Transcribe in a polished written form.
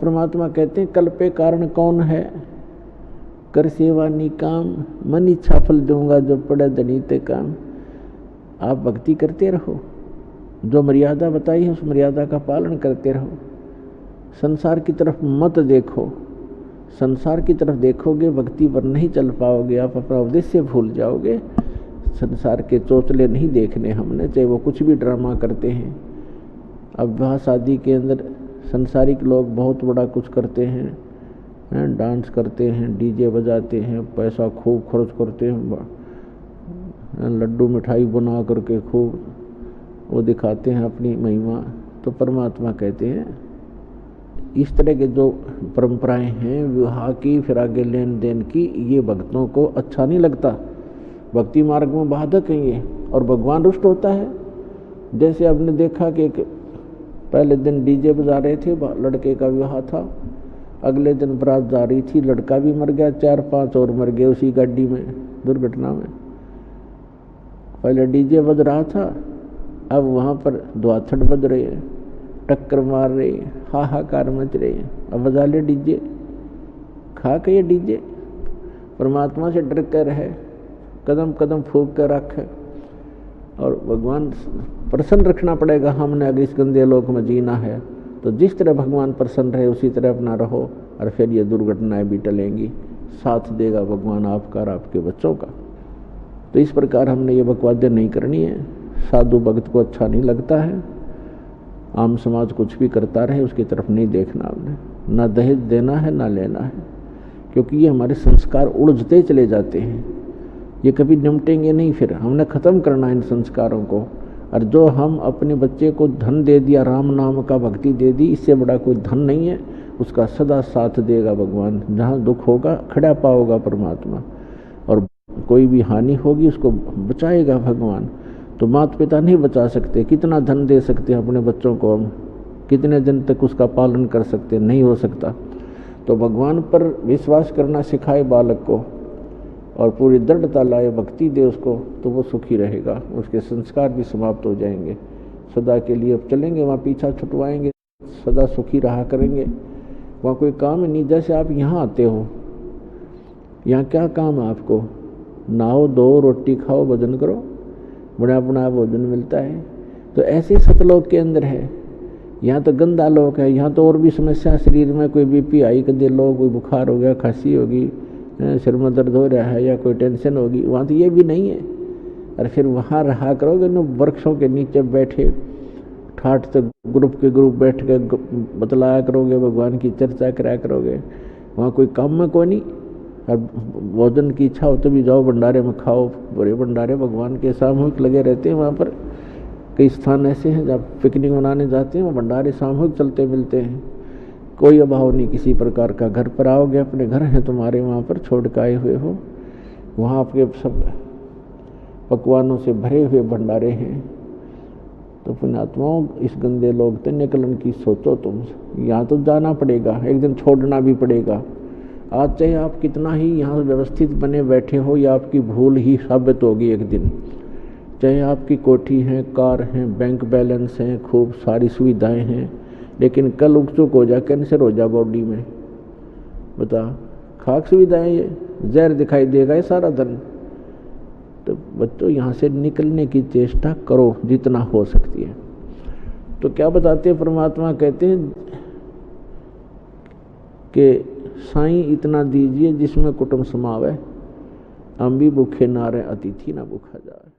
परमात्मा कहते हैं कल पे कारण कौन है, कर सेवा निकाम, मन इच्छा फल दूंगा जो पड़े धनी ते काम। आप भक्ति करते रहो, जो मर्यादा बताई है उस मर्यादा का पालन करते रहो। संसार की तरफ मत देखो, संसार की तरफ देखोगे भक्ति पर नहीं चल पाओगे, आप अपना उद्देश्य भूल जाओगे। संसार के चोचले नहीं देखने हमने, चाहे वो कुछ भी ड्रामा करते हैं। अब विवाह शादी के अंदर संसारिक लोग बहुत बड़ा कुछ करते हैं, डांस करते हैं, डीजे बजाते हैं, पैसा खूब खर्च करते हैं, लड्डू मिठाई बना करके खूब वो दिखाते हैं अपनी महिमा। तो परमात्मा कहते हैं इस तरह के जो परंपराएं हैं विवाह की, फिर आगे लेन देन की, ये भक्तों को अच्छा नहीं लगता। भक्ति मार्ग में बाधक है ये, और भगवान रुष्ट होता है। जैसे आपने देखा कि पहले दिन डीजे बजा रहे थे, लड़के का विवाह था, अगले दिन बारात जा रही थी, लड़का भी मर गया, 4-5 और मर गए उसी गाड़ी में, दुर्घटना में। पहले डीजे बज रहा था, अब वहाँ पर द्वाथड़ बज रहे हैं, टक्कर मार रहे हैं, हाहाकार मच रहे हैं। अब बजा ले डीजे, खा के ये डीजे। परमात्मा से डर कर रहे, कदम कदम फूंक कर रखे, और भगवान प्रसन्न रखना पड़ेगा। हमने अगर इस गंदे लोक में जीना है तो जिस तरह भगवान प्रसन्न रहे उसी तरह अपना रहो, और फिर ये दुर्घटनाएं भी टलेंगी। साथ देगा भगवान आपका और आपके बच्चों का। तो इस प्रकार हमने ये बकवादें नहीं करनी है। साधु भक्त को अच्छा नहीं लगता है, आम समाज कुछ भी करता रहे उसकी तरफ नहीं देखना हमने, ना दहेज देना है ना लेना है, क्योंकि ये हमारे संस्कार उलझते चले जाते हैं, ये कभी निपटेंगे नहीं। फिर हमने ख़त्म करना है इन संस्कारों को। और जो हम अपने बच्चे को धन दे दिया, राम नाम का भक्ति दे दी, इससे बड़ा कोई धन नहीं है। उसका सदा साथ देगा भगवान, जहाँ दुख होगा खड़ा पाओगा परमात्मा, और कोई भी हानि होगी उसको बचाएगा भगवान। तो माता पिता नहीं बचा सकते, कितना धन दे सकते हैं अपने बच्चों को हम, कितने दिन तक उसका पालन कर सकते, नहीं हो सकता। तो भगवान पर विश्वास करना सिखाए बालक को, और पूरी दृढ़ता लाए, भक्ति दे उसको, तो वो सुखी रहेगा, उसके संस्कार भी समाप्त हो जाएंगे। सदा के लिए अब चलेंगे वहाँ, पीछा छुटवाएंगे, सदा सुखी रहा करेंगे। वहाँ कोई काम नहीं। जैसे आप यहाँ आते हो, यहाँ क्या काम है आपको? नहाओ धो, रोटी खाओ, भोजन करो, बड़ा बड़ा भोजन मिलता है। तो ऐसे सतलोक के अंदर है। यहाँ तो गंदा लोक है, यहाँ तो और भी समस्या, शरीर में कोई बीपी हाई कर दे लो, कोई बुखार हो गया, खांसी होगी, सिर में दर्द हो रहा है, या कोई टेंशन होगी। वहाँ तो ये भी नहीं है। और फिर वहाँ रहा करोगे ना, वृक्षों के नीचे बैठे ठाठ तक ग्रुप के ग्रुप बैठ के बतलाया करोगे, भगवान की चर्चा कराया करोगे। वहाँ कोई काम में कोई नहीं। और भोजन की इच्छा हो तो भी जाओ भंडारे में खाओ, बड़े भंडारे भगवान के सामूहिक लगे रहते हैं। वहाँ पर कई स्थान ऐसे हैं जहाँ पिकनिक मनाने जाते हैं, वो भंडारे सामूहिक चलते मिलते हैं। कोई अभाव नहीं किसी प्रकार का। घर पर आओगे, अपने घर हैं तुम्हारे, वहाँ पर छोड़ के आए हुए हो, वहाँ आपके सब पकवानों से भरे हुए भंडारे हैं। तो पुण्यात्माओं, इस गंदे लोग तो निकलन की सोचो तुम। यहाँ तो जाना पड़ेगा, एक दिन छोड़ना भी पड़ेगा। आज चाहे आप कितना ही यहाँ व्यवस्थित बने बैठे हो, या आपकी भूल ही साबित होगी एक दिन। चाहे आपकी कोठी है, कार है, बैंक बैलेंस है, खूब सारी सुविधाएं हैं, लेकिन कल उकचुक हो जा, कैंसर हो जा बॉडी में, बता, खाक सुविधाएं, ये जहर दिखाई देगा ये सारा धन। तो बच्चों, यहाँ से निकलने की चेष्टा करो जितना हो सकती है। तो क्या बताते हैं परमात्मा? कहते हैं कि साईं इतना दीजिए जिसमें कुटुंब समावे, हम भी भूखे ना रहे, अतिथि ना भूखा जाए।